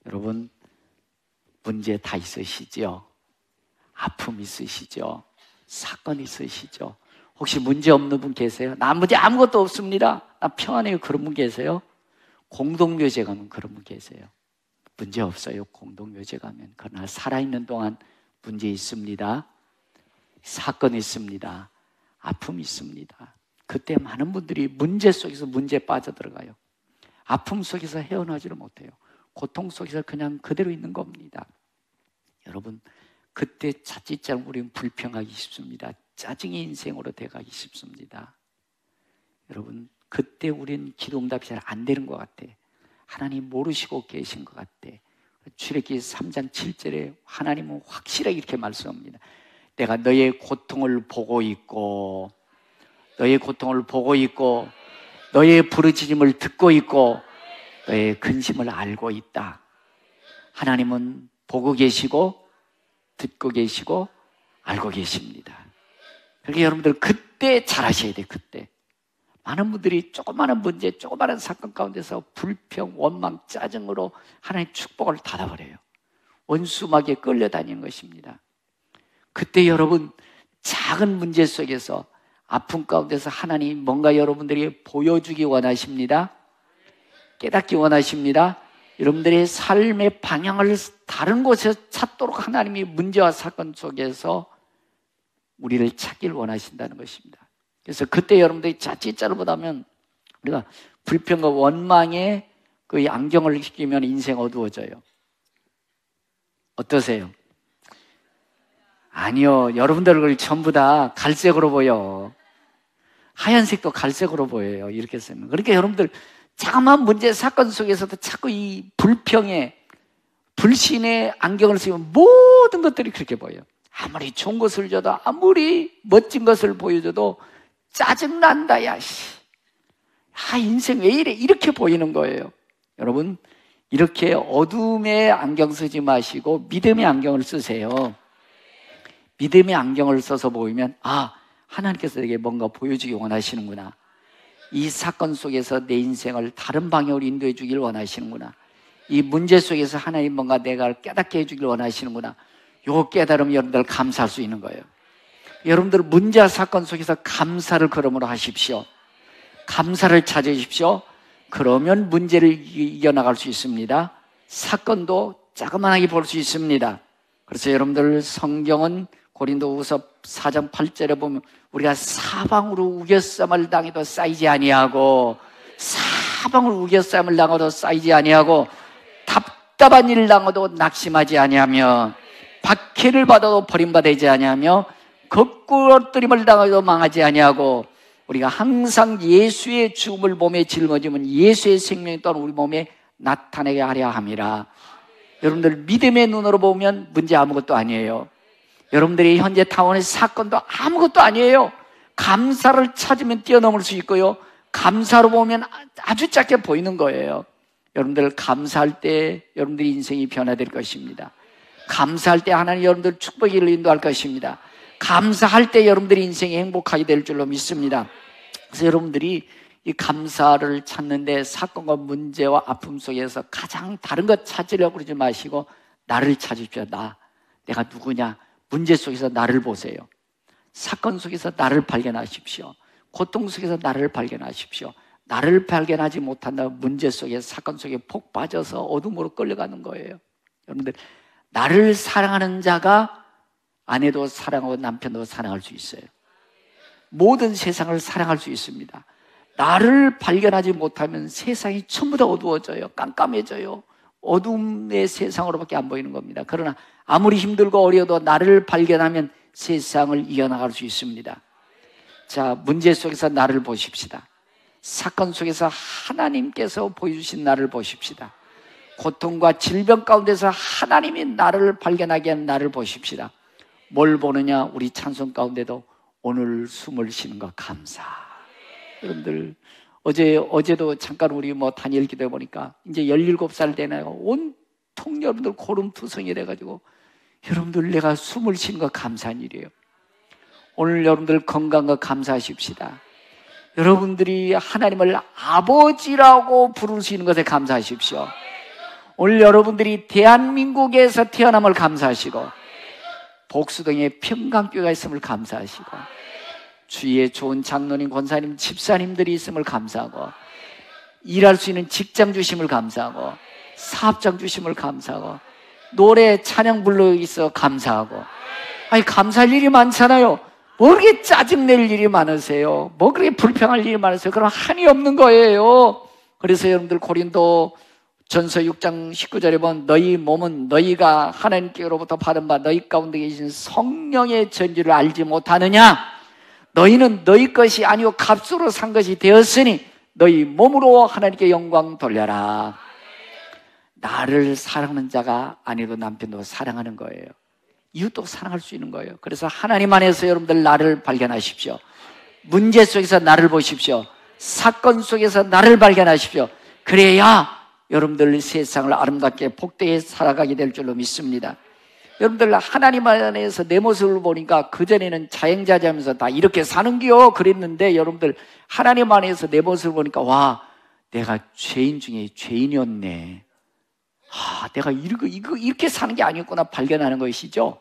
여러분, 문제 다 있으시죠? 아픔 있으시죠? 사건 있으시죠? 혹시 문제 없는 분 계세요? 나 문제 아무것도 없습니다. 나 평안해요. 그런 분 계세요? 공동묘지 가면 그런 분 계세요? 문제 없어요. 공동묘지 가면. 그러나 살아있는 동안 문제 있습니다. 사건 있습니다. 아픔 있습니다. 그때 많은 분들이 문제 속에서 문제에 빠져들어가요. 아픔 속에서 헤어나지를 못해요. 고통 속에서 그냥 그대로 있는 겁니다. 여러분, 그때 자칫 잘못 우리는 불평하기 쉽습니다. 짜증이 인생으로 돼가기 쉽습니다. 여러분, 그때 우리는 기도 응답이 잘 안 되는 것 같아. 하나님 모르시고 계신 것 같아. 출애굽기 3장 7절에 하나님은 확실하게 이렇게 말씀합니다. 내가 너의 고통을 보고 있고, 너의 고통을 보고 있고, 너의 부르짖음을 듣고 있고, 너의 근심을 알고 있다. 하나님은 보고 계시고 듣고 계시고 알고 계십니다. 그러니까 여러분들 그때 잘하셔야 돼요. 그때 많은 분들이 조그마한 문제, 조그마한 사건 가운데서 불평, 원망, 짜증으로 하나님의 축복을 닫아버려요. 원수막에 끌려다니는 것입니다. 그때 여러분 작은 문제 속에서 아픔 가운데서 하나님 뭔가 여러분들이 보여주기 원하십니다. 깨닫기 원하십니다. 여러분들의 삶의 방향을 다른 곳에서 찾도록 하나님이 문제와 사건 속에서 우리를 찾길 원하신다는 것입니다. 그래서 그때 여러분들이 자칫 잘못하면 우리가 불평과 원망에 그 안경을 끼면 인생 어두워져요. 어떠세요? 아니요. 여러분들 얼굴이 전부 다 갈색으로 보여. 하얀색도 갈색으로 보여요. 이렇게 쓰면. 그러니까 여러분들 자그마한 문제 사건 속에서도 자꾸 이 불평에 불신의 안경을 쓰면 모든 것들이 그렇게 보여요. 아무리 좋은 것을 줘도 아무리 멋진 것을 보여줘도 짜증난다 야 씨. 아 인생 왜 이래 이렇게 보이는 거예요. 여러분 이렇게 어둠의 안경 쓰지 마시고 믿음의 안경을 쓰세요. 믿음의 안경을 써서 보이면 아 하나님께서 내게 뭔가 보여주기 원하시는구나. 이 사건 속에서 내 인생을 다른 방향으로 인도해 주길 원하시는구나. 이 문제 속에서 하나님 뭔가 내가 깨닫게 해주길 원하시는구나. 요 깨달으면 여러분들 감사할 수 있는 거예요. 여러분들 문제와 사건 속에서 감사를 그러므로 하십시오. 감사를 찾으십시오. 그러면 문제를 이겨나갈 수 있습니다. 사건도 자그만하게 볼 수 있습니다. 그래서 여러분들 성경은 고린도후서 4장 8절에 보면 우리가 사방으로 우겨쌈을 당해도 쌓이지 아니하고 사방으로 우겨쌈을 당해도 쌓이지 아니하고 답답한 일을 당해도 낙심하지 아니하며 박해를 받아도 버림받지 아니하며 거꾸로뜨림을 당해도 망하지 아니하고 우리가 항상 예수의 죽음을 몸에 짊어지면 예수의 생명이 또한 우리 몸에 나타나게 하려 함이라. 여러분들 믿음의 눈으로 보면 문제 아무것도 아니에요. 여러분들이 현재 타원의 사건도 아무것도 아니에요. 감사를 찾으면 뛰어넘을 수 있고요. 감사로 보면 아주 작게 보이는 거예요. 여러분들 감사할 때 여러분들의 인생이 변화될 것입니다. 감사할 때 하나님 여러분들 축복을 인도할 것입니다. 감사할 때 여러분들의 인생이 행복하게 될 줄로 믿습니다. 그래서 여러분들이 이 감사를 찾는데 사건과 문제와 아픔 속에서 가장 다른 것 찾으려고 그러지 마시고 나를 찾으십시오. 내가 누구냐? 문제 속에서 나를 보세요. 사건 속에서 나를 발견하십시오. 고통 속에서 나를 발견하십시오. 나를 발견하지 못한다면 문제 속에 사건 속에 폭 빠져서 어둠으로 끌려가는 거예요. 여러분들 나를 사랑하는 자가 아내도 사랑하고 남편도 사랑할 수 있어요. 모든 세상을 사랑할 수 있습니다. 나를 발견하지 못하면 세상이 전부 다 어두워져요. 깜깜해져요. 어둠의 세상으로밖에 안 보이는 겁니다. 그러나 아무리 힘들고 어려워도 나를 발견하면 세상을 이겨나갈 수 있습니다. 자, 문제 속에서 나를 보십시다. 사건 속에서 하나님께서 보여주신 나를 보십시다. 고통과 질병 가운데서 하나님이 나를 발견하게 한 나를 보십시다. 뭘 보느냐? 우리 찬송 가운데도 오늘 숨을 쉬는 것 감사. 여러분들 어제도 잠깐 우리 다니엘 기도해 보니까 이제 17살 되나요? 온통 여러분들 고름투성이 돼가지고 여러분들 내가 숨을 쉬는 것 감사한 일이에요. 오늘 여러분들 건강과 감사하십시다. 여러분들이 하나님을 아버지라고 부르시는 것에 감사하십시오. 오늘 여러분들이 대한민국에서 태어남을 감사하시고 복수동에 평강교회가 있음을 감사하시고 주위에 좋은 장로님, 권사님, 집사님들이 있음을 감사하고 일할 수 있는 직장 주심을 감사하고 사업장 주심을 감사하고 노래 찬양 불러 있어 감사하고. 아니 감사할 일이 많잖아요. 뭐 그렇게 짜증낼 일이 많으세요? 뭐 그렇게 불평할 일이 많으세요? 그럼 한이 없는 거예요. 그래서 여러분들 고린도 전서 6장 19절에 보면 너희 몸은 너희가 하나님께로부터 받은 바 너희 가운데 계신 성령의 전지를 알지 못하느냐? 너희는 너희 것이 아니요 값으로 산 것이 되었으니 너희 몸으로 하나님께 영광 돌려라. 나를 사랑하는 자가 아니도 남편도 사랑하는 거예요. 이웃도 사랑할 수 있는 거예요. 그래서 하나님 안에서 여러분들 나를 발견하십시오. 문제 속에서 나를 보십시오. 사건 속에서 나를 발견하십시오. 그래야 여러분들 세상을 아름답게 복되게 살아가게 될 줄로 믿습니다. 여러분들 하나님 안에서 내 모습을 보니까 그전에는 자행자재하면서 다 이렇게 사는겨 그랬는데 여러분들 하나님 안에서 내 모습을 보니까 와 내가 죄인 중에 죄인이었네. 내가 이렇게 사는 게 아니었구나 발견하는 것이죠.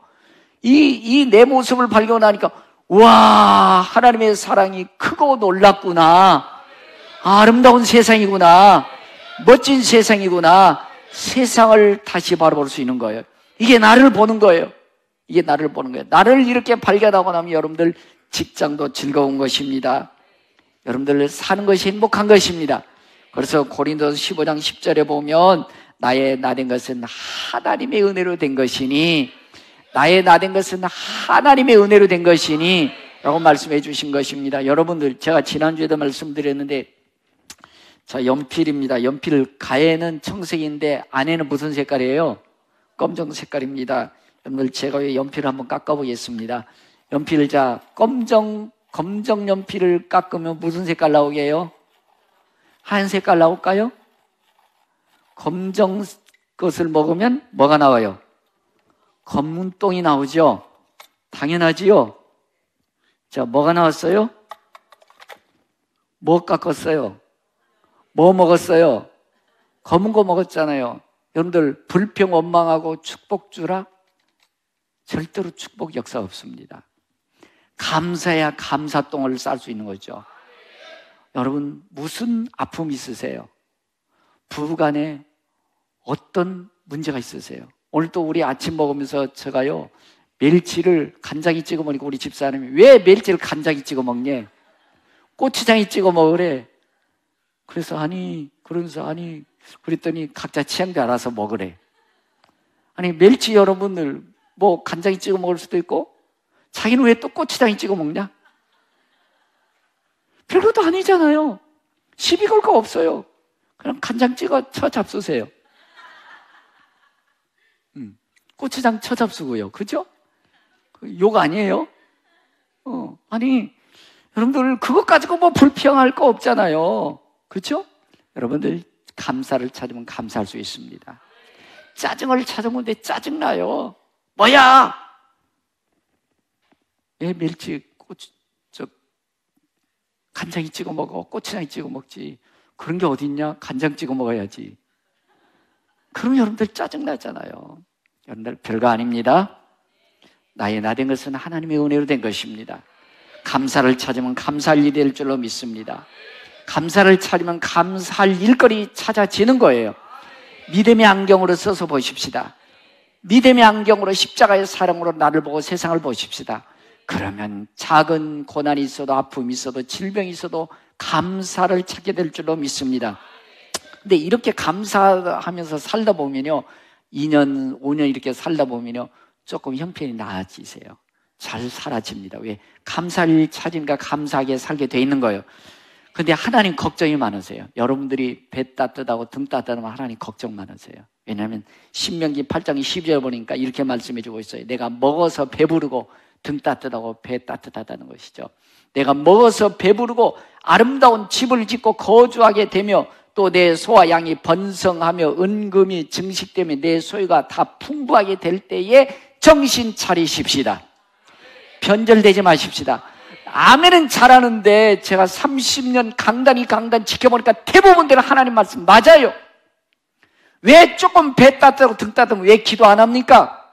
이 내 모습을 발견하니까 와 하나님의 사랑이 크고 놀랍구나. 아름다운 세상이구나. 멋진 세상이구나. 세상을 다시 바라볼 수 있는 거예요. 이게 나를 보는 거예요. 이게 나를 보는 거예요. 나를 이렇게 발견하고 나면 여러분들 직장도 즐거운 것입니다. 여러분들 사는 것이 행복한 것입니다. 그래서 고린도서 15장 10절에 보면 나의 나된 것은 하나님의 은혜로 된 것이니 나의 나된 것은 하나님의 은혜로 된 것이니 라고 말씀해 주신 것입니다. 여러분들 제가 지난주에도 말씀드렸는데 자 연필입니다. 연필 가에는 청색인데 안에는 무슨 색깔이에요? 검정 색깔입니다. 여러분들 제가 이 연필을 한번 깎아 보겠습니다. 연필을 자 검정 연필을 깎으면 무슨 색깔 나오게 해요? 하얀 색깔 나올까요? 검정 것을 먹으면 뭐가 나와요? 검은 똥이 나오죠? 당연하지요? 자, 뭐가 나왔어요? 뭐 깎았어요? 뭐 먹었어요? 검은 거 먹었잖아요. 여러분들 불평 원망하고 축복 주라? 절대로 축복 역사 없습니다. 감사해야 감사똥을 쌀 수 있는 거죠. 여러분 무슨 아픔이 있으세요? 부부간에 어떤 문제가 있으세요? 오늘 또 우리 아침 먹으면서 제가요 멸치를 간장에 찍어 먹으니까 우리 집사람이 왜 멸치를 간장에 찍어 먹냐? 고추장에 찍어 먹으래. 그래서 그랬더니 각자 취향대 알아서 먹으래. 아니 멸치 여러분들 뭐 간장에 찍어 먹을 수도 있고 자기는 왜 또 고추장에 찍어 먹냐? 별것도 아니잖아요. 시비 걸 거 없어요. 그럼 간장 찍어 쳐 잡수세요. 고추장 쳐 잡수고요. 그죠? 욕 아니에요? 아니 여러분들 그것 가지고 뭐 불평할 거 없잖아요. 그죠? 여러분들 감사를 찾으면 감사할 수 있습니다. 짜증을 찾으면 짜증나요. 뭐야? 왜 멸치 간장에 찍어 먹어? 고추장에 찍어 먹지. 그런 게 어딨냐? 간장 찍어 먹어야지. 그럼 여러분들 짜증나잖아요. 여러분들 별거 아닙니다. 나의 나된 것은 하나님의 은혜로 된 것입니다. 감사를 찾으면 감사할 일이 될 줄로 믿습니다. 감사를 찾으면 감사할 일거리 찾아지는 거예요. 믿음의 안경으로 써서 보십시다. 믿음의 안경으로 십자가의 사랑으로 나를 보고 세상을 보십시다. 그러면 작은 고난이 있어도 아픔이 있어도 질병이 있어도 감사를 찾게 될 줄로 믿습니다. 근데 이렇게 감사하면서 살다 보면요 2년, 5년 이렇게 살다 보면요 조금 형편이 나아지세요. 잘 사라집니다. 왜? 감사할 일 찾으니까 감사하게 살게 돼 있는 거예요. 근데 하나님 걱정이 많으세요. 여러분들이 배 따뜻하고 등 따뜻하면 하나님 걱정 많으세요. 왜냐하면 신명기 8장 12절 보니까 이렇게 말씀해 주고 있어요. 내가 먹어서 배부르고 등 따뜻하고 배 따뜻하다는 것이죠. 내가 먹어서 배부르고 아름다운 집을 짓고 거주하게 되며 또 내 소와 양이 번성하며 은금이 증식되며 내 소유가 다 풍부하게 될 때에 정신 차리십시다. 변절되지 마십시다. 아멘은 잘하는데 제가 30년 강단 지켜보니까 대부분대로 하나님 말씀 맞아요. 왜 조금 배 따뜻하고 등 따뜻하면 왜 기도 안 합니까?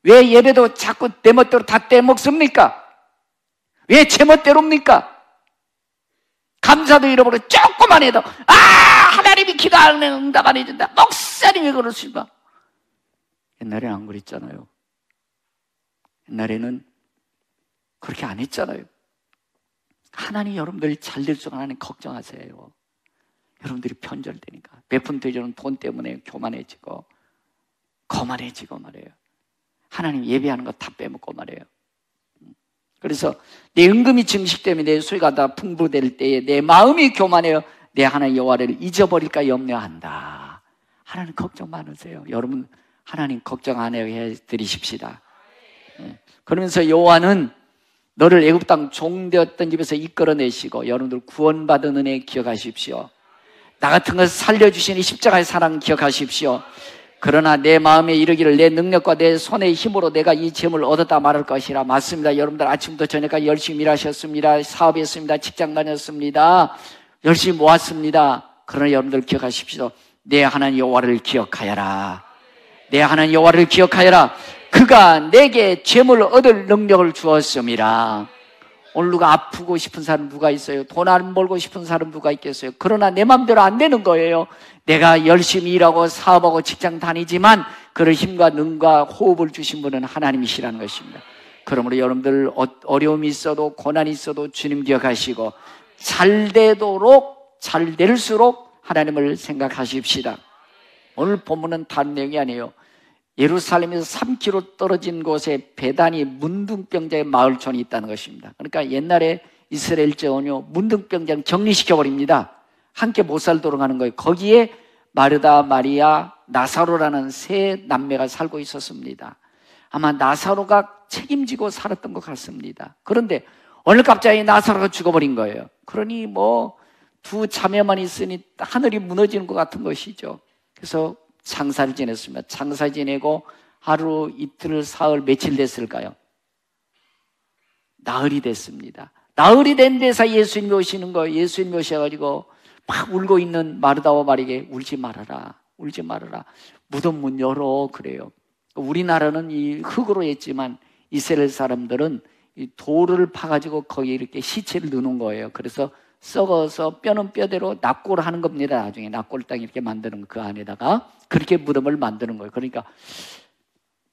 왜 예배도 자꾸 내 멋대로 다 떼먹습니까? 왜 제 멋대로입니까? 감사도 잃어버려 조금만 해도 하나님이 기도하는 응답 안 해준다. 목사님이 왜 그러십니까? 옛날에는 안 그랬잖아요. 옛날에는 그렇게 안 했잖아요. 하나님 여러분들 잘 될 줄 하나님 걱정하세요. 여러분들이 편절되니까 베푼 대전은 돈 때문에 교만해지고 거만해지고 말이에요. 하나님 예배하는 거 다 빼먹고 말이에요. 그래서 내 은금이 증식되면 내 소유가 다 풍부될 때에 내 마음이 교만해요. 내 하나님 여호와를 잊어버릴까 염려한다. 하나님 걱정 많으세요. 여러분 하나님 걱정 안 해 드리십시다. 그러면서 여호와는 너를 애굽 땅 종되었던 집에서 이끌어내시고 여러분들 구원받은 은혜 기억하십시오. 나 같은 것 살려주신 십자가의 사랑 기억하십시오. 그러나 내 마음에 이르기를 내 능력과 내 손의 힘으로 내가 이 재물을 얻었다 말할 것이라. 맞습니다. 여러분들 아침부터 저녁까지 열심히 일하셨습니다. 사업했습니다. 직장 다녔습니다. 열심히 모았습니다. 그러나 여러분들 기억하십시오. 내 하나님 여호와를 기억하여라. 내 하나님 여호와를 기억하여라. 그가 내게 재물을 얻을 능력을 주었습니다. 오늘 누가 아프고 싶은 사람 누가 있어요? 돈 안 벌고 싶은 사람 누가 있겠어요? 그러나 내 마음대로 안 되는 거예요. 내가 열심히 일하고 사업하고 직장 다니지만 그런 힘과 능과 호흡을 주신 분은 하나님이시라는 것입니다. 그러므로 여러분들 어려움이 있어도 고난이 있어도 주님 기억하시고 잘 되도록 잘 될수록 하나님을 생각하십시다. 오늘 본문은 다른 내용이 아니에요. 예루살렘에서 3km 떨어진 곳에 베다니 문둥병자의 마을촌이 있다는 것입니다. 그러니까 옛날에 이스라엘 제원요 문둥병자는 격리시켜버립니다. 함께 못 살도록 하는 거예요. 거기에 마르다, 마리아, 나사로라는 세 남매가 살고 있었습니다. 아마 나사로가 책임지고 살았던 것 같습니다. 그런데 어느 갑자기 나사로가 죽어버린 거예요. 그러니 뭐 두 자매만 있으니 하늘이 무너지는 것 같은 것이죠. 그래서 장사를 지냈습니다. 장사 지내고 하루, 이틀, 사흘, 며칠 됐을까요? 나흘이 됐습니다. 나흘이 된 데서 예수님이 오시는 거예요. 예수님이 오셔가지고 막 울고 있는 마르다와 마리아에게 울지 말아라, 울지 말아라. 무덤 문 열어 그래요. 우리나라는 이 흙으로 했지만 이스라엘 사람들은 이 돌을 파가지고 거기에 이렇게 시체를 넣는 거예요. 그래서 썩어서 뼈는 뼈대로 납골을 하는 겁니다. 나중에 납골 땅 이렇게 만드는 그 안에다가 그렇게 무덤을 만드는 거예요. 그러니까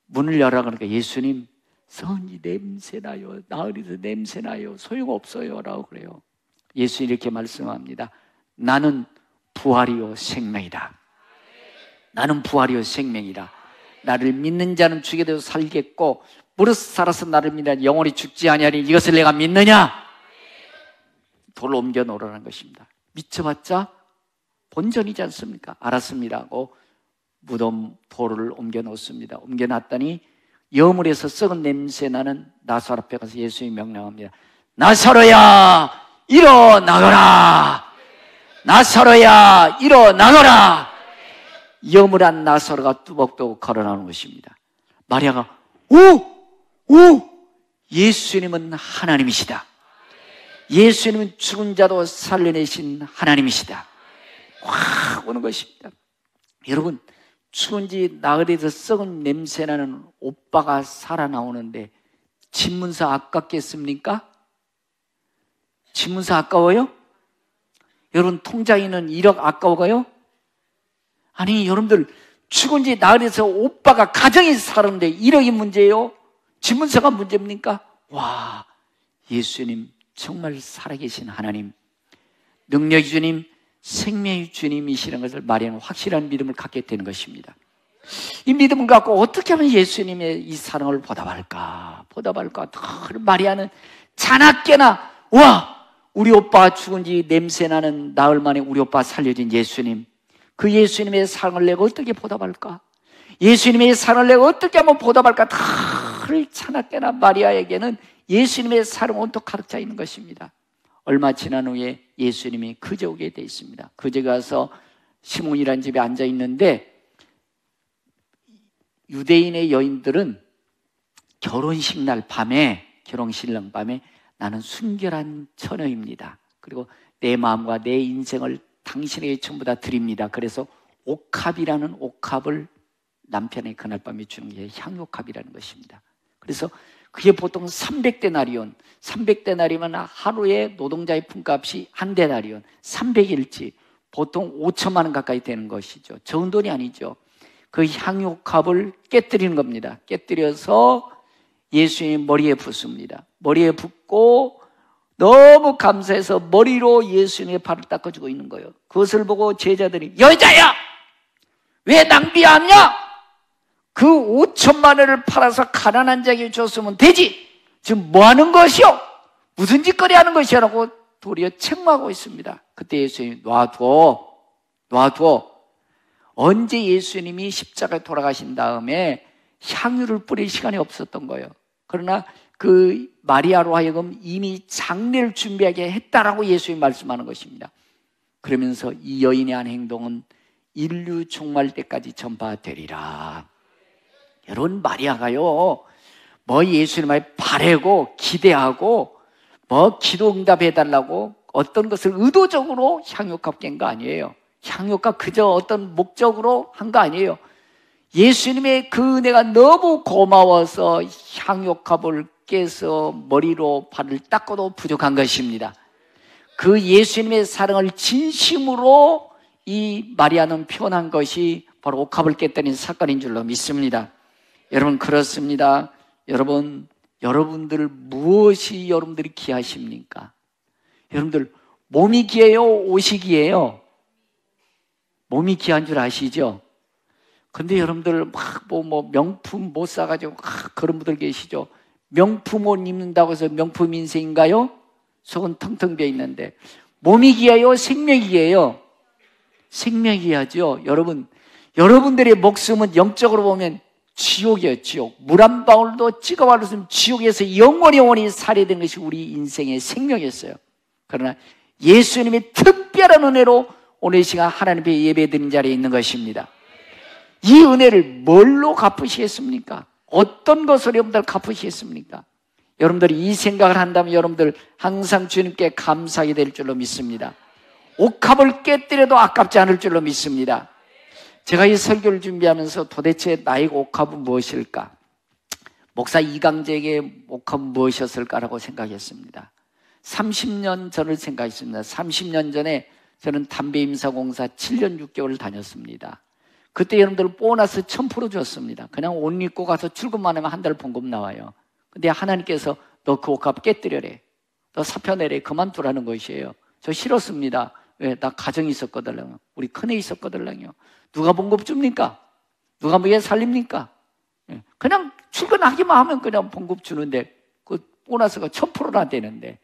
문을 열라 그러니까 예수님 선이 냄새나요. 나으리도 냄새나요. 소용없어요 라고 그래요. 예수님 이렇게 말씀합니다. 나는 부활이요 생명이다. 나는 부활이요 생명이다. 나를 믿는 자는 죽게 되어 살겠고 무릇 살아서 나를 믿는 영원히 죽지 아니하니 이것을 내가 믿느냐? 돌을 옮겨 놓으라는 것입니다. 미쳐봤자 본전이지 않습니까? 알았습니다 하고 무덤 돌을 옮겨 놓습니다. 옮겨 놨더니 여물에서 썩은 냄새 나는 나사로 앞에 가서 예수님이 명령합니다. 나사로야 일어나거라. 나사로야 일어나거라. 여물한 나사로가 뚜벅뚜벅 걸어나오는 것입니다. 마리아가 오! 예수님은 하나님이시다. 예수님은 죽은 자도 살려내신 하나님이시다. 확 오는 것입니다. 여러분 죽은 지 나흘에서 썩은 냄새나는 오빠가 살아나오는데 집문서 아깝겠습니까? 집문서 아까워요? 여러분 통장에 있는 1억 아까워요? 아니 여러분들 죽은 지 나흘에서 오빠가 가정이 살았는데 1억이 문제예요? 집문서가 문제입니까? 와, 예수님 정말 살아계신 하나님, 능력의 주님, 생명의 주님이시라는 것을 마리아는 확실한 믿음을 갖게 되는 것입니다. 이 믿음을 갖고 어떻게 하면 예수님의 이 사랑을 보답할까? 마리아는 자나깨나 와, 우리 오빠 죽은 지 냄새나는 나흘 만에 우리 오빠 살려진 예수님, 그 예수님의 사랑을 내가 어떻게 보답할까? 예수님의 사랑을 내가 어떻게 하면 보답할까? 다를 자나깨나 마리아에게는 예수님의 사랑은 온통 가득 차 있는 것입니다. 얼마 지난 후에 예수님이 그제 오게 되어 있습니다. 그제 가서 시몬이라는 집에 앉아 있는데 유대인의 여인들은 결혼식 날 밤에, 결혼신랑 밤에 나는 순결한 처녀입니다. 그리고 내 마음과 내 인생을 당신에게 전부 다 드립니다. 그래서 옥합이라는 옥합을 남편의 그날 밤에 주는 게 향유옥합이라는 것입니다. 그래서 그게 보통 300데나리온, 300데나리면 하루에 노동자의 품값이 1데나리온, 300일치, 보통 5천만 원 가까이 되는 것이죠. 적은 돈이 아니죠. 그 향유옥합을 깨뜨리는 겁니다. 깨뜨려서 예수님 머리에 붓습니다. 머리에 붓고 너무 감사해서 머리로 예수님의 발을 닦아주고 있는 거예요. 그것을 보고 제자들이 여자야! 왜 낭비하냐? 그 5천만 원을 팔아서 가난한 자에게 줬으면 되지. 지금 뭐 하는 것이요? 무슨 짓거리 하는 것이야? 라고 도리어 책망하고 있습니다. 그때 예수님이 놔둬. 언제 예수님이 십자가에 돌아가신 다음에 향유를 뿌릴 시간이 없었던 거예요. 그러나 그 마리아로 하여금 이미 장례를 준비하게 했다라고 예수님이 말씀하는 것입니다. 그러면서 이 여인의 한 행동은 인류 종말 때까지 전파되리라. 여러분, 마리아가요, 뭐 예수님을 바라고 기대하고 뭐 기도 응답해달라고 어떤 것을 의도적으로 향유값 깬 거 아니에요. 향유값 그저 어떤 목적으로 한 거 아니에요. 예수님의 그 은혜가 너무 고마워서 향유값을 깨서 머리로 발을 닦아도 부족한 것입니다. 그 예수님의 사랑을 진심으로 이 마리아는 표현한 것이 바로 옥합을 깼다는 사건인 줄로 믿습니다. 여러분, 그렇습니다. 여러분들 무엇이 여러분들이 귀하십니까? 여러분들 몸이 귀해요? 옷이 귀해요? 몸이 귀한 줄 아시죠? 근데 여러분들 뭐 명품 못 사가지고 그런 분들 계시죠? 명품 옷 입는다고 해서 명품 인생인가요? 속은 텅텅 비어 있는데 몸이 귀해요? 생명이 귀해요? 생명이 귀하죠. 여러분들의 목숨은 영적으로 보면 지옥이에요. 지옥. 물 한 방울도 찍어버렸으면 지옥에서 영원히 살해된 것이 우리 인생의 생명이었어요. 그러나 예수님의 특별한 은혜로 오늘 이 시간 하나님의 예배드린 자리에 있는 것입니다. 이 은혜를 뭘로 갚으시겠습니까? 어떤 것으로 여러분들 갚으시겠습니까? 여러분들이 이 생각을 한다면 여러분들 항상 주님께 감사하게 될 줄로 믿습니다. 옥합을 깨뜨려도 아깝지 않을 줄로 믿습니다. 제가 이 설교를 준비하면서 도대체 나의 옥합은 무엇일까? 목사 이강재에게 옥합은 무엇이었을까라고 생각했습니다. 30년 전을 생각했습니다. 30년 전에 저는 담배임사공사 7년 6개월을 다녔습니다. 그때 여러분들 보너스 1000% 줬습니다. 그냥 옷 입고 가서 출근만 하면 한 달 봉급 나와요. 근데 하나님께서 너 그 옥합 깨뜨려래. 너 사표 내래. 그만두라는 것이에요. 저 싫었습니다. 왜? 나 가정이 있었거든요. 우리 큰애 있었거든요. 누가 봉급 줍니까? 누가 먹여 살립니까? 그냥 출근하기만 하면 그냥 봉급 주는데 그 보너스가 1000%나 되는데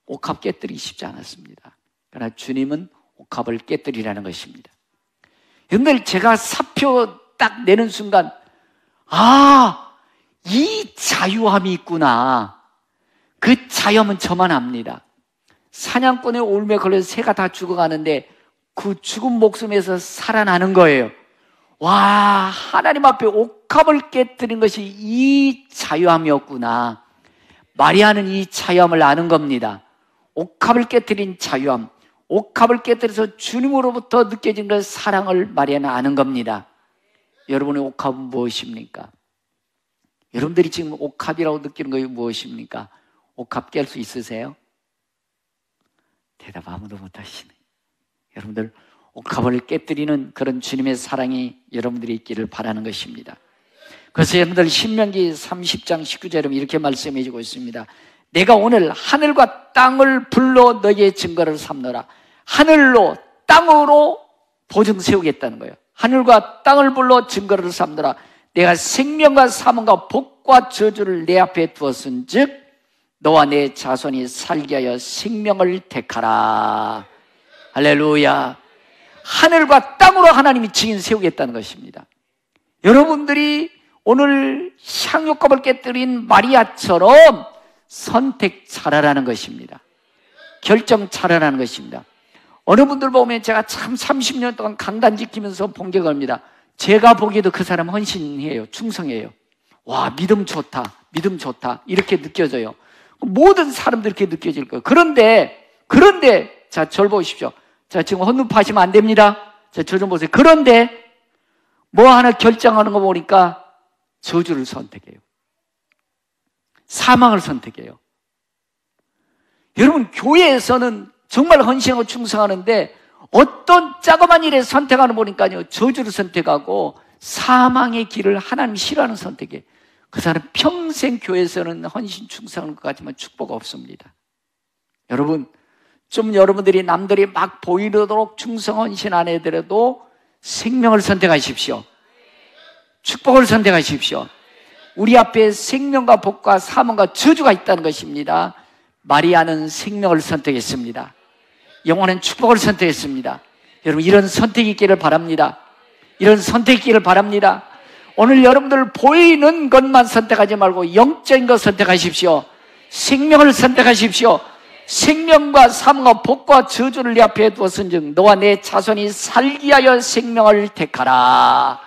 옥합 깨뜨리기 쉽지 않았습니다. 그러나 주님은 옥합을 깨뜨리라는 것입니다. 여러분들, 제가 사표 딱 내는 순간 이 자유함이 있구나. 그 자유함은 저만 압니다. 사냥꾼의 올무에 걸려서 새가 다 죽어가는데 그 죽은 목숨에서 살아나는 거예요. 와, 하나님 앞에 옥합을 깨뜨린 것이 이 자유함이었구나. 마리아는 이 자유함을 아는 겁니다. 옥합을 깨뜨린 자유함, 옥합을 깨뜨려서 주님으로부터 느껴진 그 사랑을 마리아는 아는 겁니다. 여러분의 옥합은 무엇입니까? 여러분들이 지금 옥합이라고 느끼는 것이 무엇입니까? 옥합 깰 수 있으세요? 대답 아무도 못하시네. 여러분들, 옥합을 깨뜨리는 그런 주님의 사랑이 여러분들이 있기를 바라는 것입니다. 그래서 여러분들 신명기 30장 19절에 이렇게 말씀해 주고 있습니다. 내가 오늘 하늘과 땅을 불러 너희의 증거를 삼노라. 하늘로 땅으로 보증 세우겠다는 거예요. 하늘과 땅을 불러 증거를 삼노라. 내가 생명과 사망과 복과 저주를 내 앞에 두었은즉 너와 내 자손이 살게 하여 생명을 택하라. 할렐루야. 하늘과 땅으로 하나님이 증인 세우겠다는 것입니다. 여러분들이 오늘 향유값을 깨뜨린 마리아처럼 선택 잘하라는 것입니다. 결정 잘하라는 것입니다. 어느 분들 보면 제가 참 30년 동안 강단 지키면서 본 게 겁니다. 제가 보기에도 그 사람 헌신해요. 충성해요. 와, 믿음 좋다. 믿음 좋다. 이렇게 느껴져요. 모든 사람들이 이렇게 느껴질 거예요. 그런데 자, 저를 보십시오. 자, 지금 헌금하시면 안 됩니다. 저 좀 보세요. 그런데 뭐 하나 결정하는 거 보니까 저주를 선택해요. 사망을 선택해요. 여러분, 교회에서는 정말 헌신하고 충성하는데 어떤 자그마한 일에 선택하는 보니까요, 저주를 선택하고 사망의 길을 하나님 싫어하는 선택이에요. 그 사람 평생 교회에서는 헌신 충성할 것 같지만 축복 없습니다. 여러분, 좀 여러분들이 남들이 막 보이도록 충성 헌신 안 해더라도 생명을 선택하십시오. 축복을 선택하십시오. 우리 앞에 생명과 복과 사망과 저주가 있다는 것입니다. 마리아는 생명을 선택했습니다. 영원한 축복을 선택했습니다. 여러분, 이런 선택이 있기를 바랍니다. 이런 선택이 있기를 바랍니다. 오늘 여러분들 보이는 것만 선택하지 말고 영적인 것 선택하십시오. 생명을 선택하십시오. 생명과 삶과 복과 저주를 네 앞에 두었은즉 너와 내 자손이 살기 위하여 생명을 택하라.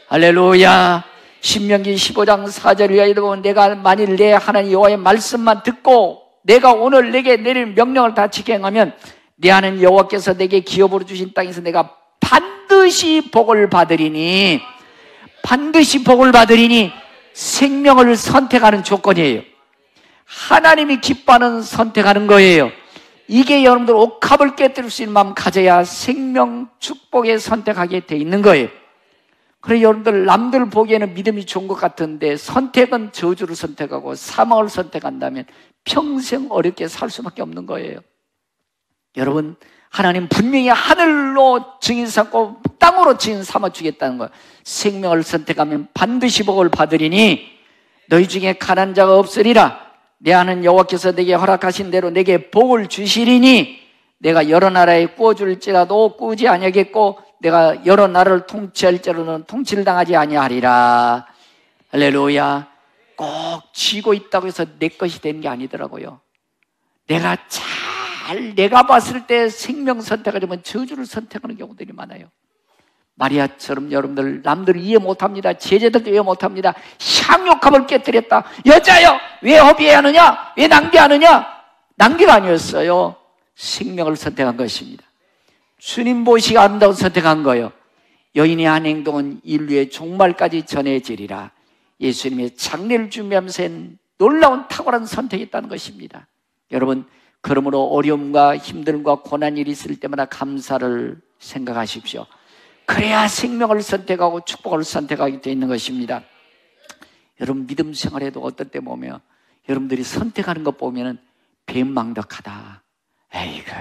할렐루야. 신명기 15장 4절을 위하여 보면 내가 만일 내 하나님 여호와의 말씀만 듣고 내가 오늘 내게 내릴 명령을 다 지켜 행하면 내 하나님 여호와께서 내게 기업으로 주신 땅에서 내가 반드시 복을 받으리니, 반드시 복을 받으리니 생명을 선택하는 조건이에요. 하나님이 기뻐하는 선택하는 거예요. 이게 여러분들 옥합을 깨뜨릴 수 있는 마음 가져야 생명 축복에 선택하게 돼 있는 거예요. 그래서 여러분들 남들 보기에는 믿음이 좋은 것 같은데 선택은 저주를 선택하고 사망을 선택한다면 평생 어렵게 살 수밖에 없는 거예요. 여러분, 하나님 분명히 하늘로 증인 삼고 땅으로 증인 삼아 주겠다는 거예요. 생명을 선택하면 반드시 복을 받으리니 너희 중에 가난한 자가 없으리라. 내 하나님 여호와께서 내게 허락하신 대로 내게 복을 주시리니 내가 여러 나라에 꾸어줄지라도 꾸지 아니하겠고 내가 여러 나라를 통치할지라도 통치를 당하지 아니하리라. 할렐루야. 꼭 쥐고 있다고 해서 내 것이 되는 게 아니더라고요. 내가 봤을 때 생명 선택하려면 저주를 선택하는 경우들이 많아요. 마리아처럼 여러분들 남들 이해 못합니다. 제자들도 이해 못합니다. 향유컵을 깨뜨렸다. 여자여 왜 허비해하느냐? 왜 낭비하느냐? 낭비가 아니었어요. 생명을 선택한 것입니다. 주님 보시기 아름다운 선택한 거예요. 여인의 한 행동은 인류의 종말까지 전해지리라. 예수님의 장례를 준비하면서 놀라운 탁월한 선택이 있다는 것입니다. 여러분, 그러므로 어려움과 힘듦과 고난 일이 있을 때마다 감사를 생각하십시오. 그래야 생명을 선택하고 축복을 선택하게 되어 있는 것입니다. 여러분, 믿음 생활에도 어떤 때 보면 여러분들이 선택하는 것 보면은 배은망덕하다. 에이그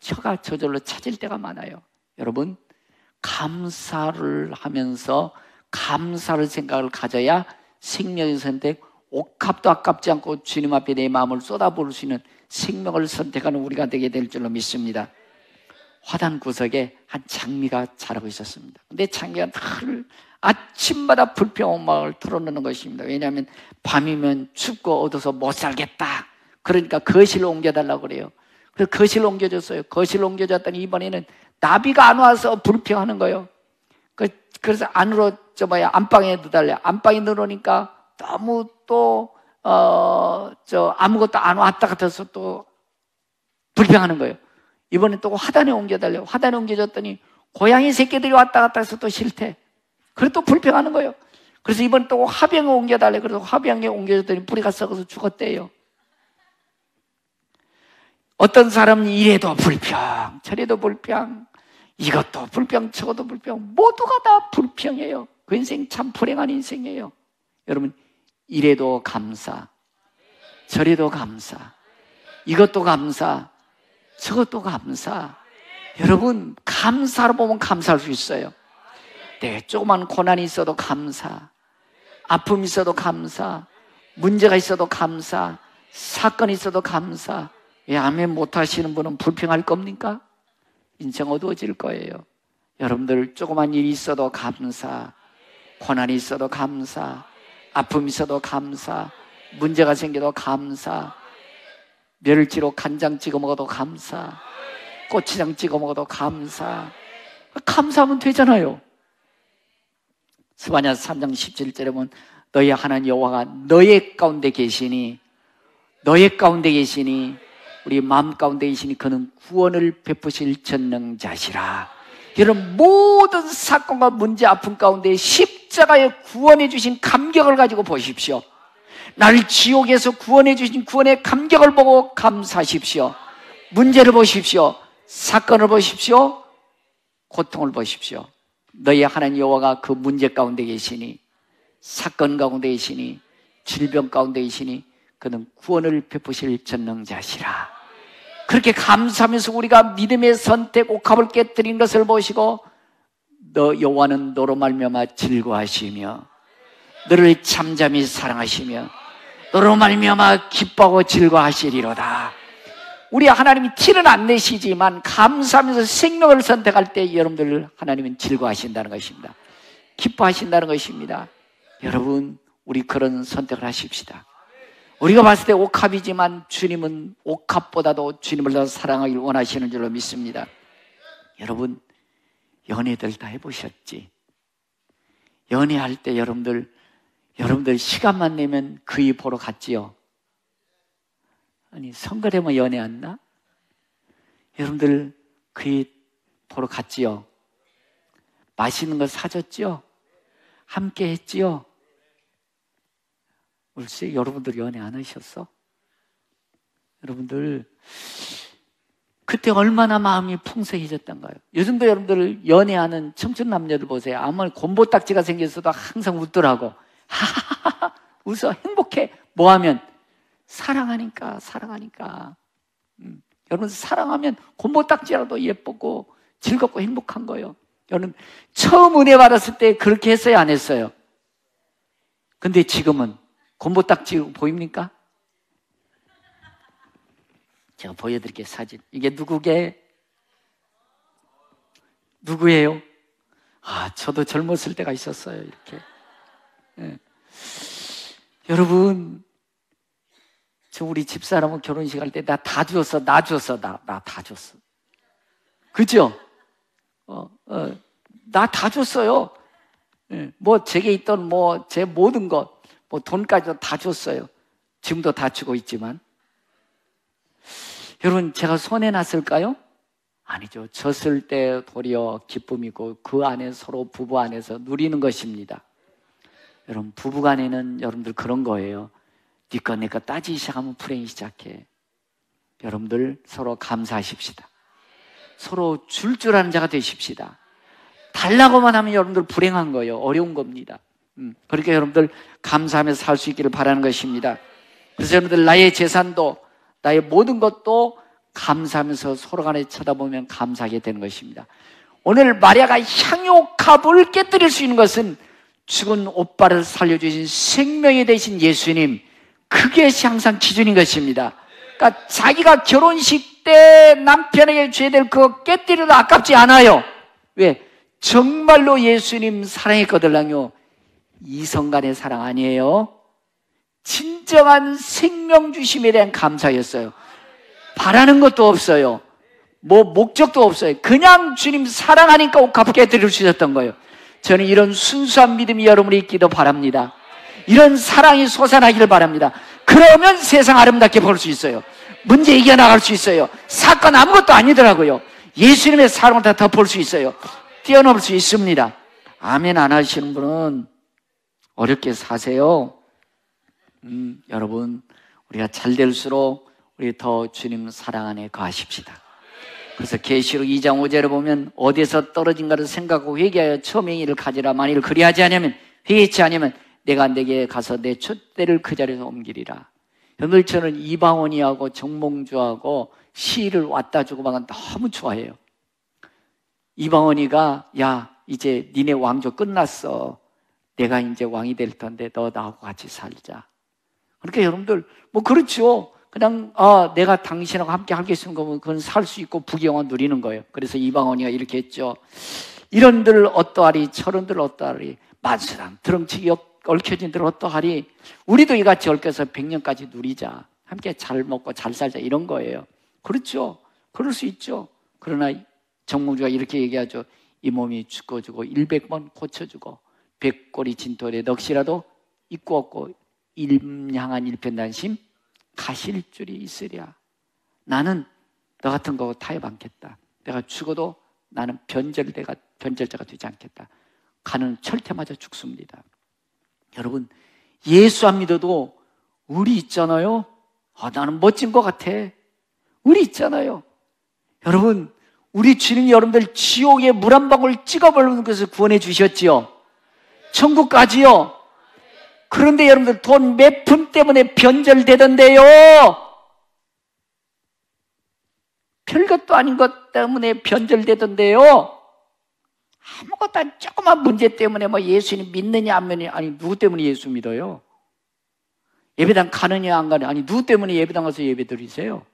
혀가 저절로 찾을 때가 많아요. 여러분, 감사를 하면서 감사를 생각을 가져야 생명의 선택, 옥합도 아깝지 않고 주님 앞에 내 마음을 쏟아부을 수 있는 생명을 선택하는 우리가 되게 될 줄로 믿습니다. 화단 구석에 한 장미가 자라고 있었습니다. 근데 장미가 늘 아침마다 불평음악을 틀어놓는 것입니다. 왜냐하면 밤이면 춥고 어두워서 못 살겠다. 그러니까 거실로 옮겨달라고 그래요. 그래서 거실로 옮겨줬어요. 거실로 옮겨줬더니 이번에는 나비가 안 와서 불평하는 거예요. 그래서 안으로 안방에 넣어달래요. 안방에 넣으니까 너무 또 아무것도 안 왔다 같아서 또 불평하는 거예요. 이번에 또 화단에 옮겨달래요. 화단에 옮겨줬더니 고양이 새끼들이 왔다 갔다 해서 또 싫대. 그래서 또 불평하는 거예요. 그래서 이번에 또 화병에 옮겨달래요. 그래서 화병에 옮겨줬더니 뿌리가 썩어서 죽었대요. 어떤 사람은 이래도 불평, 저래도 불평, 이것도 불평, 저것도 불평, 모두가 다 불평이에요. 그 인생 참 불행한 인생이에요. 여러분, 이래도 감사, 저래도 감사, 이것도 감사, 저것도 감사. 여러분, 감사로 보면 감사할 수 있어요. 네, 조그만 고난이 있어도 감사, 아픔이 있어도 감사, 문제가 있어도 감사, 사건이 있어도 감사. 왜 아멘 못하시는 분은 불평할 겁니까? 인생 어두워질 거예요. 여러분들 조그만 일이 있어도 감사, 고난이 있어도 감사, 아픔이 있어도 감사, 문제가 생겨도 감사, 멸치로 간장 찍어 먹어도 감사, 고추장 찍어 먹어도 감사. 감사하면 되잖아요. 스바냐 3장 17절에 보면 너희 하나님 여호와가 너희 가운데 계시니 우리 마음 가운데 계시니 그는 구원을 베푸실 전능자시라. 여러분, 모든 사건과 문제, 아픔 가운데 십자가에 구원해 주신 감격을 가지고 보십시오. 나를 지옥에서 구원해 주신 구원의 감격을 보고 감사하십시오. 문제를 보십시오. 사건을 보십시오. 고통을 보십시오. 너희 하나님 여호와가 그 문제 가운데 계시니, 사건 가운데 계시니, 질병 가운데 계시니 그는 구원을 베푸실 전능자시라. 그렇게 감사하면서 우리가 믿음의 선택 옥합을 깨뜨린 것을 보시고, 너 여호와는 너로 말미암아 즐거워하시며 너를 잠잠히 사랑하시며 너로 말미암아 기뻐하고 즐거워하시리로다. 우리 하나님이 티는 안 내시지만 감사하면서 생명을 선택할 때 여러분들 하나님은 즐거워하신다는 것입니다. 기뻐하신다는 것입니다. 여러분, 우리 그런 선택을 하십시다. 우리가 봤을 때 옥합이지만 주님은 옥합보다도 주님을 더 사랑하길 원하시는 줄로 믿습니다. 여러분, 연애들 다 해보셨지? 연애할 때 여러분들 시간만 내면 그이 보러 갔지요? 아니, 선거 되면 연애 안 나? 여러분들 그이 보러 갔지요? 맛있는 거 사줬지요? 함께 했지요? 글쎄, 여러분들 연애 안 하셨어? 여러분들 그때 얼마나 마음이 풍성해졌던가요? 요즘도 여러분들 연애하는 청춘 남녀들 보세요. 아무리 곰보딱지가 생겼어도 항상 웃더라고. 하하하하 웃어, 행복해. 뭐하면? 사랑하니까. 여러분, 사랑하면 곰보딱지라도 예쁘고 즐겁고 행복한 거예요. 여러분, 처음 은혜 받았을 때 그렇게 했어요, 안 했어요? 근데 지금은 곰보딱지 보입니까? 제가 보여드릴게요, 사진. 이게 누구게? 누구예요? 아, 저도 젊었을 때가 있었어요, 이렇게. 네. 여러분, 저 우리 집사람은 결혼식 할 때 나 다 줬어, 나 다 줬어. 그죠? 나 다 줬어요. 네. 뭐 제게 있던 뭐 제 모든 것, 뭐 돈까지도 다 줬어요. 지금도 다 주고 있지만. 여러분, 제가 손해났을까요? 아니죠. 졌을 때 도리어 기쁨이고 그 안에 서로 부부 안에서 누리는 것입니다. 여러분, 부부간에는 여러분들 그런 거예요. 니꺼 내꺼 따지기 시작하면 불행이 시작해. 여러분들 서로 감사하십시다. 서로 줄 아는 자가 되십시다. 달라고만 하면 여러분들 불행한 거예요. 어려운 겁니다. 그러니까 여러분들 감사하면서 살 수 있기를 바라는 것입니다. 그래서 여러분들 나의 재산도 나의 모든 것도 감사하면서 서로 간에 쳐다보면 감사하게 되는 것입니다. 오늘 마리아가 향유옥합을 깨뜨릴 수 있는 것은 죽은 오빠를 살려주신 생명이 되신 예수님, 그게 항상 기준인 것입니다. 그러니까 자기가 결혼식 때 남편에게 줘야 될 그거 깨뜨려도 아깝지 않아요. 왜? 정말로 예수님 사랑했거든요. 이성간의 사랑 아니에요. 진정한 생명 주심에 대한 감사였어요. 바라는 것도 없어요. 뭐 목적도 없어요. 그냥 주님 사랑하니까 옥합 깨뜨릴 수 있었던 거예요. 저는 이런 순수한 믿음이 여러분이 있기도 바랍니다. 이런 사랑이 솟아나기를 바랍니다. 그러면 세상 아름답게 볼 수 있어요. 문제 이겨나갈 수 있어요. 사건 아무것도 아니더라고요. 예수님의 사랑을 다 덮을 수 있어요. 뛰어넘을 수 있습니다. 아멘 안 하시는 분은 어렵게 사세요. 여러분, 우리가 잘 될수록 우리 더 주님 사랑 안에 거하십시다. 그래서 계시록 2장 5절에 보면 어디서 떨어진가를 생각하고 회개하여 처음의 일을 가지라. 만일 그리하지 않으면, 회개치 않으면 내가 내게 가서 내 촛대를 그 자리에서 옮기리라. 여러분들, 저는 이방원이하고 정몽주하고 시를 왔다 주고 막 너무 좋아해요. 이방원이가 야, 이제 니네 왕조 끝났어. 내가 이제 왕이 될 텐데 너 나하고 같이 살자. 그러니까 여러분들 뭐 그렇죠. 그냥 내가 당신하고 함께 하겠는 거면 그건 살 수 있고 부귀영화 누리는 거예요. 그래서 이방원이가 이렇게 했죠. 이런들 어떠하리, 저런들 어떠하리, 만수랑 드렁치기 얽혀진들 어떠하리. 우리도 이같이 얽혀서 100년까지 누리자. 함께 잘 먹고 잘 살자, 이런 거예요. 그렇죠. 그럴 수 있죠. 그러나 정몽주가 이렇게 얘기하죠. 이 몸이 죽어주고 100번 고쳐주고 100꼬리 진토에 넋이라도 있고 없고 임향한 일편단심 가실 줄이 있으랴. 나는 너 같은 거 타협 않겠다. 내가 죽어도 나는 변절자가 되지 않겠다. 가는 철퇴 맞아 죽습니다. 여러분, 예수 안 믿어도 우리 있잖아요. 나는 멋진 것 같아. 우리 있잖아요. 여러분, 우리 주님이 여러분들 지옥에 물 한 방울 찍어버리는 것을 구원해 주셨지요. 천국까지요. 그런데 여러분들 돈 몇 푼 때문에 변절되던데요. 별것도 아닌 것 때문에 변절되던데요. 아무것도 아닌 조그만 문제 때문에 뭐 예수님 믿느냐 안 믿느냐, 아니 누구 때문에 예수 믿어요? 예배당 가느냐 안 가느냐, 아니 누구 때문에 예배당 가서 예배 드리세요?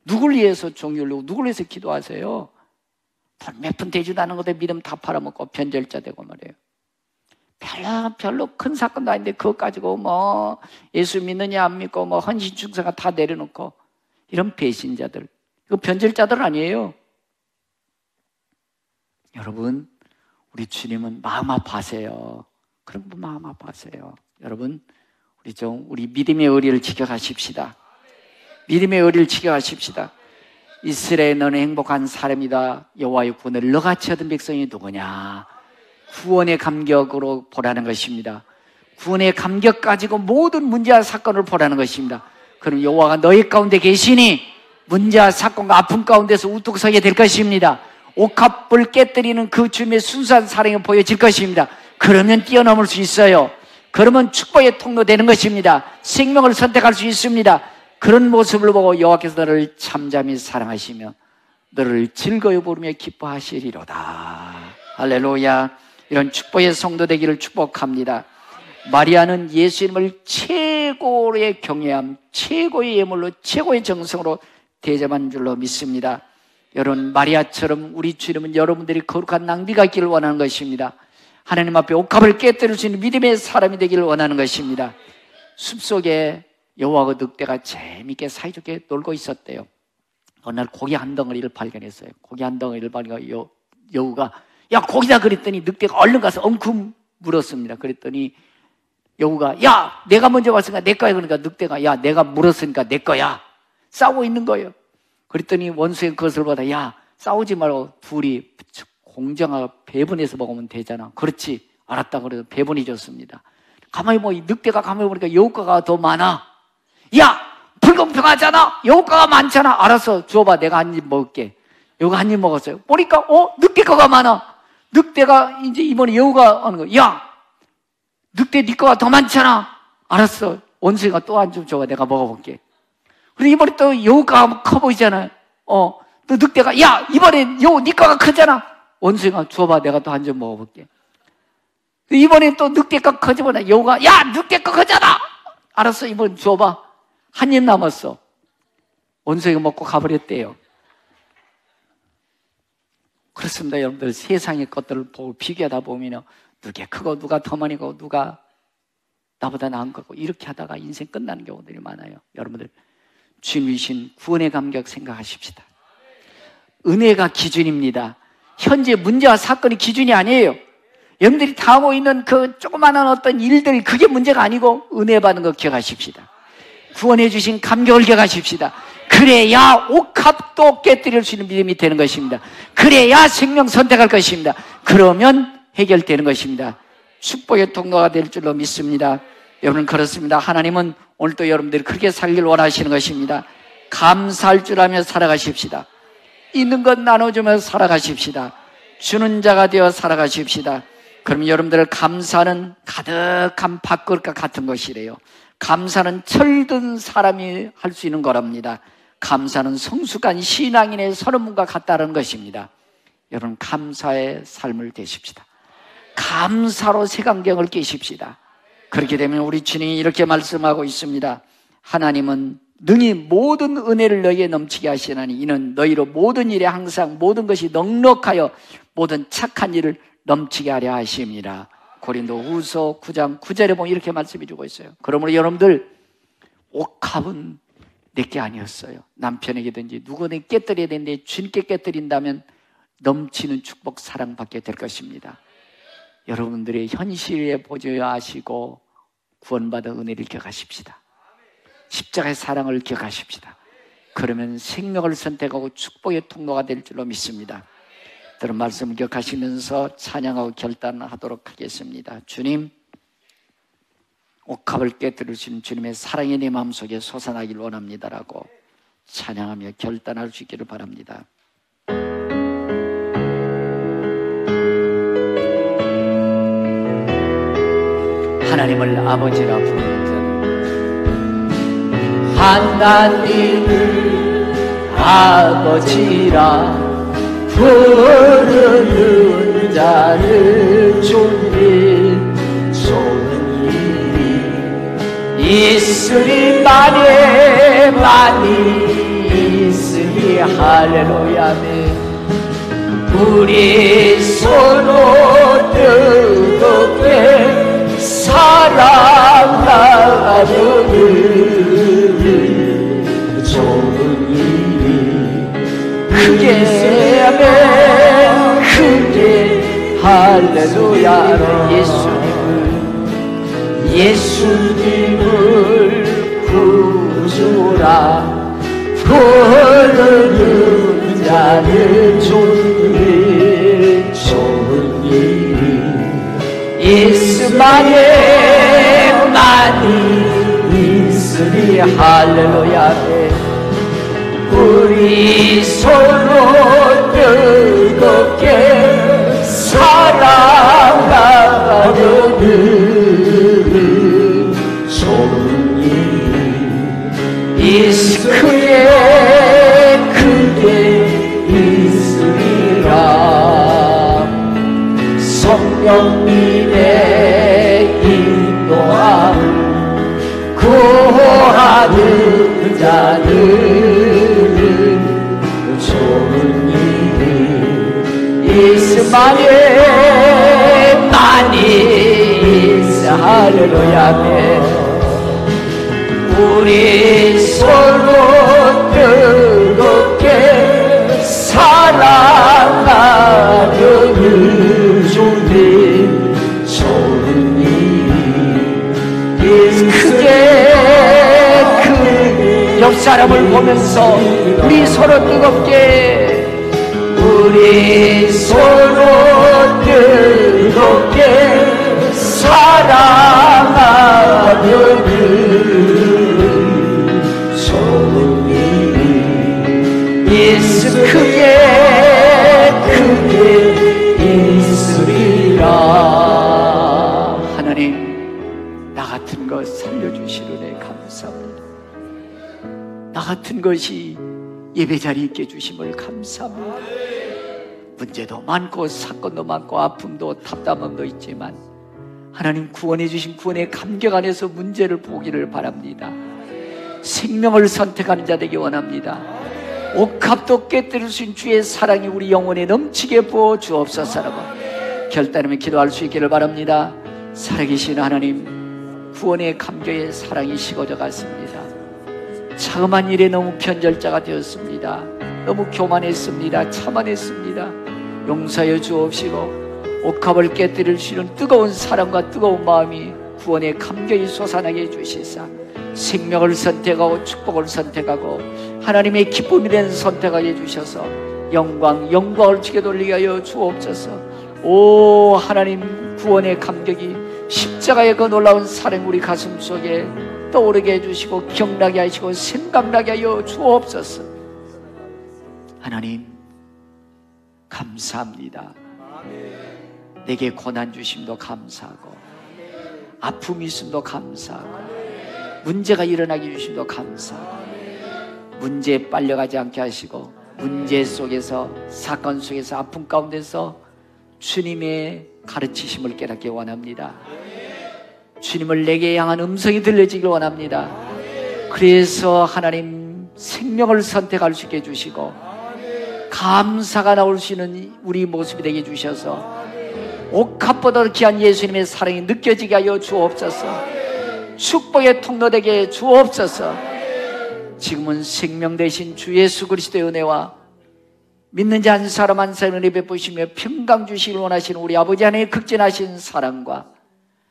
누굴 위해서 종교를, 누굴 위해서 기도하세요? 돈 몇 푼 되지도 않은 것에 믿음 다 팔아먹고 변절자 되고 말이에요. 별로 큰 사건도 아닌데 그것 가지고 뭐 예수 믿느냐 안 믿고 뭐 헌신 충성가 다 내려놓고, 이런 배신자들, 이거 변절자들 아니에요. 여러분, 우리 주님은 마음 아파하세요. 그런 분 마음 아파하세요. 여러분, 우리 믿음의 의리를 지켜가십시다. 믿음의 의리를 지켜가십시다. 이스라엘, 너는 행복한 사람이다. 여호와의 구원을 너같이 얻은 백성이 누구냐? 구원의 감격으로 보라는 것입니다. 구원의 감격 가지고 모든 문제와 사건을 보라는 것입니다. 그럼 여호와가 너희 가운데 계시니 문제와 사건과 아픔 가운데서 우뚝 서게 될 것입니다. 옥합을 깨뜨리는 그 주님의 순수한 사랑이 보여질 것입니다. 그러면 뛰어넘을 수 있어요. 그러면 축복의 통로 되는 것입니다. 생명을 선택할 수 있습니다. 그런 모습을 보고 여호와께서 너를 잠잠히 사랑하시며 너를 즐거이 부르며 기뻐하시리로다. 할렐루야. 이런 축복의 성도 되기를 축복합니다. 마리아는 예수님을 최고의 경외함, 최고의 예물로, 최고의 정성으로 대접한 줄로 믿습니다. 여러분, 마리아처럼 우리 주님은 여러분들이 거룩한 낭비가 있기를 원하는 것입니다. 하나님 앞에 옥합을 깨뜨릴 수 있는 믿음의 사람이 되기를 원하는 것입니다. 숲속에 여호와와 늑대가 재미있게 사이좋게 놀고 있었대요. 어느 날 고기 한 덩어리를 발견했어요. 고기 한 덩어리를 발견하고 여우가 야, 고기다 그랬더니 늑대가 얼른 가서 엉큼 물었습니다. 그랬더니 여우가 야, 내가 먼저 왔으니까 내 거야. 그러니까 늑대가 야, 내가 물었으니까 내 거야. 싸우고 있는 거예요. 그랬더니 원수의 그것을 보다 야, 싸우지 말고 둘이 공정하게 배분해서 먹으면 되잖아. 그렇지, 알았다. 그래서 배분해 줬습니다. 가만히 이 늑대가 가만히 보니까 여우가가 더 많아. 야, 불공평하잖아. 여우가가 많잖아. 알았어, 줘봐, 내가 한 입 먹을게. 여우가 한 입 먹었어요. 보니까 늑대 거가 많아. 늑대가 이제 이번에 여우가 하는 거야. 야, 늑대 네 거가 더 많잖아. 알았어, 원숭이가 또 한 점 줘봐, 내가 먹어볼게. 그리고 이번에 또 여우가 커 보이잖아요. 또 늑대가 야, 이번에 여우 네 거가 크잖아. 원숭이가 줘봐, 내가 또 한 점 먹어볼게. 이번에 또 늑대가 커지보나 여우가 야, 늑대 거 크잖아. 알았어, 이번 줘봐. 한 입 남았어. 원숭이가 먹고 가버렸대요. 그렇습니다. 여러분들, 세상의 것들을 보고 비교하다 보면 누가 크고 누가 더 많이 고 누가 나보다 나은 거고 이렇게 하다가 인생 끝나는 경우들이 많아요. 여러분들, 주님이신 구원의 감격 생각하십시다. 은혜가 기준입니다. 현재 문제와 사건이 기준이 아니에요. 여러분들이 당하고 있는 그 조그마한 어떤 일들, 그게 문제가 아니고 은혜 받는 거 기억하십시다. 구원해 주신 감격을 기억하십시다. 그래야 옥합도 깨뜨릴 수 있는 믿음이 되는 것입니다. 그래야 생명 선택할 것입니다. 그러면 해결되는 것입니다. 축복의 통로가 될 줄로 믿습니다. 여러분, 그렇습니다. 하나님은 오늘도 여러분들이 그렇게 살기를 원하시는 것입니다. 감사할 줄 알며 살아가십시다. 있는 것 나눠주며 살아가십시다. 주는 자가 되어 살아가십시다. 그럼 여러분들, 감사는 가득한 밥그릇과 같은 것이래요. 감사는 철든 사람이 할 수 있는 거랍니다. 감사는 성숙한 신앙인의 선언문과 같다는 것입니다. 여러분, 감사의 삶을 되십시다. 감사로 색안경을 끼십시다. 그렇게 되면 우리 주님이 이렇게 말씀하고 있습니다. 하나님은 능히 모든 은혜를 너희에 넘치게 하시나니 이는 너희로 모든 일에 항상 모든 것이 넉넉하여 모든 착한 일을 넘치게 하려 하심이라. 고린도후서 9장 9절에 보면 이렇게 말씀해 주고 있어요. 그러므로 여러분들, 옥합은 내게 아니었어요. 남편에게든지 누구든 깨뜨려야 되는데 주님께 깨뜨린다면 넘치는 축복, 사랑받게 될 것입니다. 여러분들의 현실에 보조하시고 구원받은 은혜를 기억하십시다. 십자가의 사랑을 기억하십시다. 그러면 생명을 선택하고 축복의 통로가 될 줄로 믿습니다. 들은 말씀을 기억하시면서 찬양하고 결단하도록 하겠습니다. 주님, 옥합을 깨뜨리신 주님의 사랑이 내 마음속에 솟아나길 원합니다라고 찬양하며 결단할 수 있기를 바랍니다. 하나님을 아버지라 부르는 자는 하나님을 아버지라 부르는 자는 주님 좋은 일이 있으리만에 많이 있으리 할렐루야네. 우리 서로 뜨겁게 사랑하는 좋은 일이 크게 아멘 크게 할렐루야. 예수님을 구주라 부르는 자는 좋은 일이 있으만에 많이 있으리 할렐루야. 우리 서로 뜨겁게 사랑하는 좋은 일이 크게 있으리라. 성령님의 인도함을 구하는 자는 좋은 일이 있으만에 많이 있어 할렐루야. 우리 서로 뜨겁게 사랑하는 주님 좋은 일이 크게 옆 사람을 보면서 우리 서로 뜨겁게 뜨겁게 사랑하는 좋은 일이 크게 있으리라. 하나님, 나 같은 것 살려주시는 애 감사합니다. 나 같은 것이 예배자리에 있게 해주심을 감사합니다. 문제도 많고 사건도 많고 아픔도 답답함도 있지만 하나님 구원해 주신 구원의 감격 안에서 문제를 보기를 바랍니다. 생명을 선택하는 자 되기 원합니다. 옥합도 깨뜨릴 수 있는 주의 사랑이 우리 영혼에 넘치게 부어 주옵소서라고 결단하며 기도할 수 있기를 바랍니다. 살아계신 하나님, 구원의 감격의 사랑이 식어져 갔습니다. 자그마한 일에 너무 변절자가 되었습니다. 너무 교만했습니다. 참안했습니다. 용서해 주옵시고 옥합을 깨뜨릴 수 있는 뜨거운 사랑과 뜨거운 마음이 구원의 감격이 솟아나게 해주시사 생명을 선택하고 축복을 선택하고 하나님의 기쁨이 된 선택하게 해주셔서 영광을 주게 돌리게 하여 주옵소서. 오 하나님, 구원의 감격이 십자가의 그 놀라운 사랑 우리 가슴 속에 떠오르게 해주시고 기억나게 하시고 생각나게 하여 주옵소서. 하나님 감사합니다. 내게 고난 주심도 감사하고 아픔이 있음도 감사하고 문제가 일어나게 주심도 감사하고 문제에 빨려가지 않게 하시고 문제 속에서 사건 속에서 아픔 가운데서 주님의 가르치심을 깨닫기 원합니다. 주님을 내게 향한 음성이 들려지길 원합니다. 그래서 하나님 생명을 선택할 수 있게 해주시고 감사가 나올 수 있는 우리 모습이 되게 해주셔서 옥합보다 귀한 예수님의 사랑이 느껴지게 하여 주옵소서. 축복의 통로 되게 주옵소서. 지금은 생명 되신 주 예수 그리스도의 은혜와 믿는 자 한 사람 한 사람을 베푸시며 평강 주시길 원하시는 우리 아버지 하나님의 극진하신 사랑과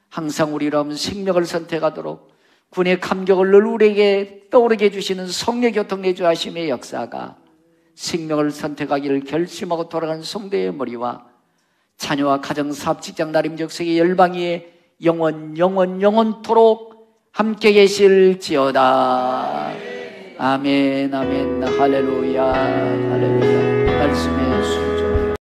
항상 우리로 하면 생명을 선택하도록 군의 감격을 늘 우리에게 떠오르게 해주시는 성령 교통 내주하심의 역사가 생명을 선택하기를 결심하고 돌아가는 성도의 머리와 자녀와 가정, 사업, 직장, 나림, 역sek의 열방위에 영원토록 함께 계실지어다. 아멘, 아멘, 할렐루야, 할렐루야. 말씀의 수